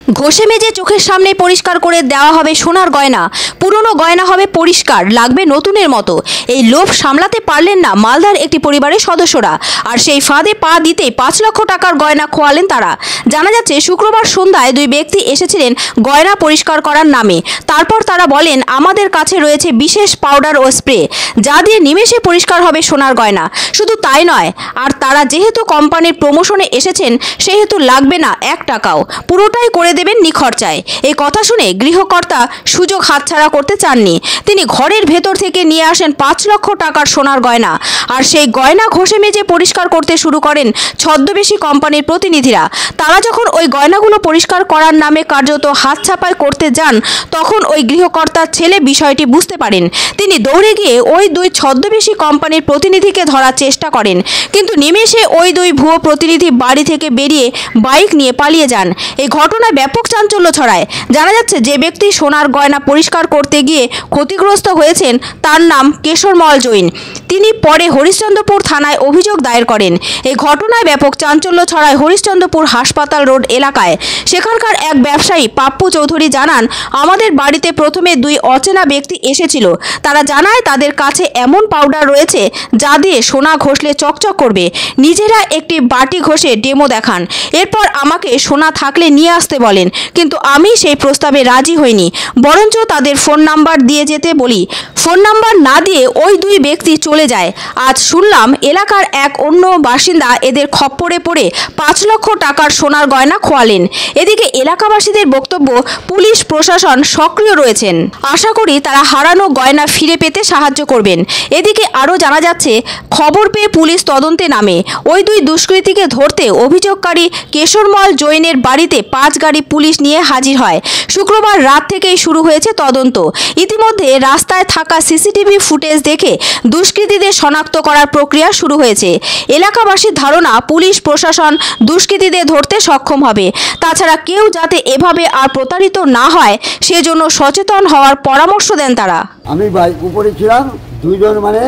ঘষে মেজে চোখের সামনে পরিষ্কার করে দেওয়া হবে সোনার গয়না, পুরনো গয়না হবে পরিষ্কার, লাগবে নতুনের মতো। এই লোভ সামলাতে পারলেন না মালদার একটি পরিবারের সদস্যরা, আর সেই ফাঁদে পা দিতেই 5 লক্ষ টাকার গয়না খোয়ালেন তারা। জানা যাচ্ছে শুক্রবার সন্ধ্যায় দুই ব্যক্তি এসেছিলেন গয়না পরিষ্কার করার নামে। তারপর তারা বলেন, আমাদের কাছে রয়েছে বিশেষ পাউডার ও স্প্রে, যা দিয়ে নিমেষে পরিষ্কার হবে সোনার গয়না। শুধু তাই নয়, আর তারা যেহেতু কোম্পানির প্রমোশনে এসেছেন সেহেতু লাগবে না 1 টাকাও, পুরোটাই করে দেবেন নিখরচায়। এই কথা শুনে গৃহকর্তা সুযোগ হাতছাড়া করতে চাননি। তিনি ঘরের ভেতর থেকে নিয়ে আসেন 5 লক্ষ টাকার সোনার গয়না, আর সেই গয়না ঘষে মেজে পরিষ্কার করতে শুরু করেন ছদ্মবেশী কোম্পানির প্রতিনিধিরা। তারা যখন ওই গয়নাগুলো পরিষ্কার করার নামে কার্যত হাত ছাপাই করতে যান, তখন ওই গৃহকর্তার ছেলে বিষয়টি বুঝতে পারেন। তিনি দৌড়ে গিয়ে ওই দুই ছদ্মবেশী কোম্পানির প্রতিনিধিকে ধরার চেষ্টা করেন, কিন্তু নিমেষে ওই দুই ভুয়ো প্রতিনিধি বাড়ি থেকে বেরিয়ে বাইক নিয়ে পালিয়ে যান। এই ঘটনায় ব্যাপক চাঞ্চল্য ছড়ায়। জানা যাচ্ছে যে ব্যক্তি সোনার গয়না পরিষ্কার করতে গিয়ে ক্ষতিগ্রস্ত হয়েছেন তার নাম কেশরমল জৈন। তিনি পরে হরিশ্চন্দ্রপুর থানায় অভিযোগ দায়ের করেন। এই ঘটনায় ব্যাপক চাঞ্চল্য ছড়ায় হরিশ্চন্দ্রপুর হাসপাতাল রোড এলাকায়। সেখানকার এক ব্যবসায়ী পাপ্পু চৌধুরী জানান, আমাদের বাড়িতে প্রথমে দুই অচেনা ব্যক্তি এসেছিল। তারা জানায় তাদের কাছে এমন পাউডার রয়েছে যা দিয়ে সোনা ঘষলে চকচক করবে। নিজেরা একটি বাটি ঘষে ডেমো দেখান, এরপর আমাকে সোনা থাকলে নিয়ে আসতে বলেন, কিন্তু আমি সেই প্রস্তাবে রাজি হইনি, বরঞ্চ তাদের ফোন নাম্বার দিয়ে যেতে বলি। ফোন নাম্বার না দিয়ে ওই দুই ব্যক্তি চলে যায়। আজ শুনলাম এলাকার এক অন্য বাসিন্দা এদের খপ্পরে পড়ে 5 লক্ষ টাকার সোনার গয়না খোয়ালেন। এদিকে এলাকাবাসীদের বক্তব্য, পুলিশ প্রশাসন সক্রিয় রয়েছেন, আশা করি তারা হারানো গয়না ফিরে পেতে সাহায্য করবেন। এদিকে আরও জানা যাচ্ছে, খবর পেয়ে পুলিশ তদন্তে নামে। ওই দুই দুষ্কৃতীকে ধরতে অভিযোগকারী কেশরমল জৈনের বাড়িতে 5 গাড়ি পুলিশ নিয়ে হাজির হয়। শুক্রবার রাত থেকেই শুরু হয়েছে তদন্ত। ইতিমধ্যে রাস্তায় থাকা সিসিটিভি ফুটেজ দেখে দুষ্কৃতীদের শনাক্ত করার প্রক্রিয়া শুরু হয়েছে। এলাকাবাসীর ধারণা, পুলিশ প্রশাসন দুষ্কৃতীদের ধরতে সক্ষম হবে। তাছাড়া কেউ যাতে এভাবে আর প্রতারিত না হয় সেজন্য সচেতন হওয়ার পরামর্শ দেন তারা। আমি বাইক উপরে ছিলাম, দুইজন মানে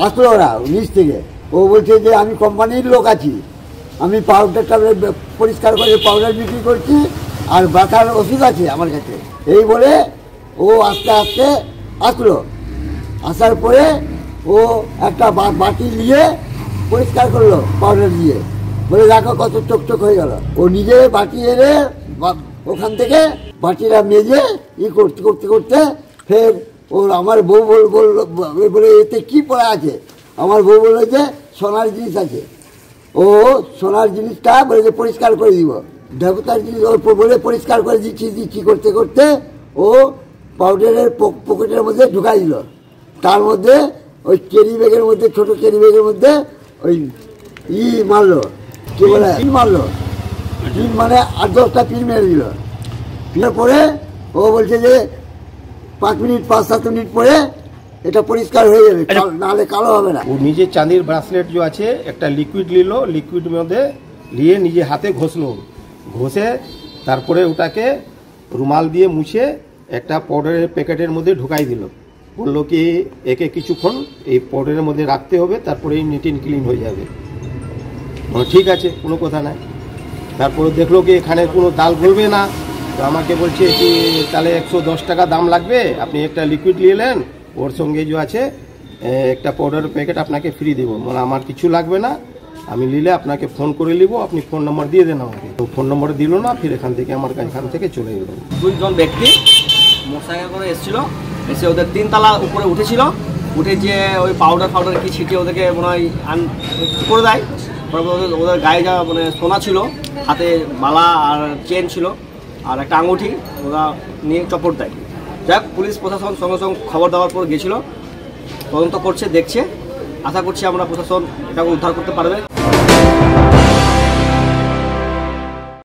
আসলো ওরা নিচ থেকে। ও বলছে যে আমি কোম্পানির লোক আছি, আমি পাউডারটা পরিষ্কার করে পাউডার বিক্রি করছি, আর ব্যথার ওষুধ আছে আমার কাছে। এই বলে ও আস্তে আস্তে আসলো। আসার পরে ও একটা বাটি নিয়ে পরিষ্কার করলো পাউডার দিয়ে, বলে দেখো কত চকচক হয়ে গেল। ও নিজে বাটি এনে ওখান থেকে বাটিটা মেজে করতে করতে করতে ফের ওর আমার বউ বলে এতে কি পড়া আছে। আমার বউ বললো যে সোনার জিনিস আছে। ও সোনার জিনিসটা বলে যে পরিষ্কার করে দিব, দেবতার জিনিস ওর বলে পরিষ্কার করে দিচ্ছি করতে করতে ও পাউডারের পকেটের মধ্যে ঢুকাই দিল। তার মধ্যে ওই ক্যারি ব্যাগের মধ্যে, ছোট ক্যারি ব্যাগের মধ্যে ওই মারলো, কি বলে পিন মারলো। পিন মানে 8-10টা পিন মেরে দিল। পিনের পরে ও বলছে যে 5-7 মিনিট পরে এটা পরিষ্কার হয়ে যাবে, নাহলে কালো হবে না। ও নিজে চাঁদির ব্রাসলেট যে আছে একটা লিকুইড নিল, লিকুইড মধ্যে নিয়ে নিজে হাতে ঘষলো, ঘষে তারপরে ওটাকে রুমাল দিয়ে মুছে একটা পাউডারের প্যাকেটের মধ্যে ঢুকাই দিল। বললো কি একে কিছুক্ষণ এই পাউডারের মধ্যে রাখতে হবে, তারপরে নিট অ্যান্ড ক্লিন হয়ে যাবে। ঠিক আছে, কোনো কথা নাই। তারপরে দেখলো কি এখানে কোনো দাল গলবে না, তো আমাকে বলছে কি তাহলে 110 টাকা দাম লাগবে, আপনি একটা লিকুইড নিয়ে নেন, ওর সঙ্গে যে আছে একটা পাউডারের প্যাকেট আপনাকে ফ্রি দেবো। মানে আমার কিছু লাগবে না, আমি নিলে আপনাকে ফোন করে নিব, আপনি ফোন নাম্বার দিয়ে দেন আমাকে। তো ফোন নাম্বার দিল না, ফির এখান থেকে আমার এখান থেকে চলে গেল। দুইজন ব্যক্তি মোটরসাইকেল করে এসেছিল, এসে ওদের 3 তলা উপরে উঠেছিল, উঠে যে ওই পাউডার কি ছিটিয়ে ওদেরকে মনে হয় করে দেয়। ওদের গায়ে যা মানে সোনা ছিল, হাতে মালা আর চেন ছিল আর একটা আঙুঠি, ওরা নিয়ে চপট দেয়। যাক, পুলিশ প্রশাসন সঙ্গে সঙ্গে খবর দেওয়ার পর গেছিলো, তদন্ত করছে, দেখছে। আশা করছি আমরা প্রশাসন এটাকে উদ্ধার করতে পারবে।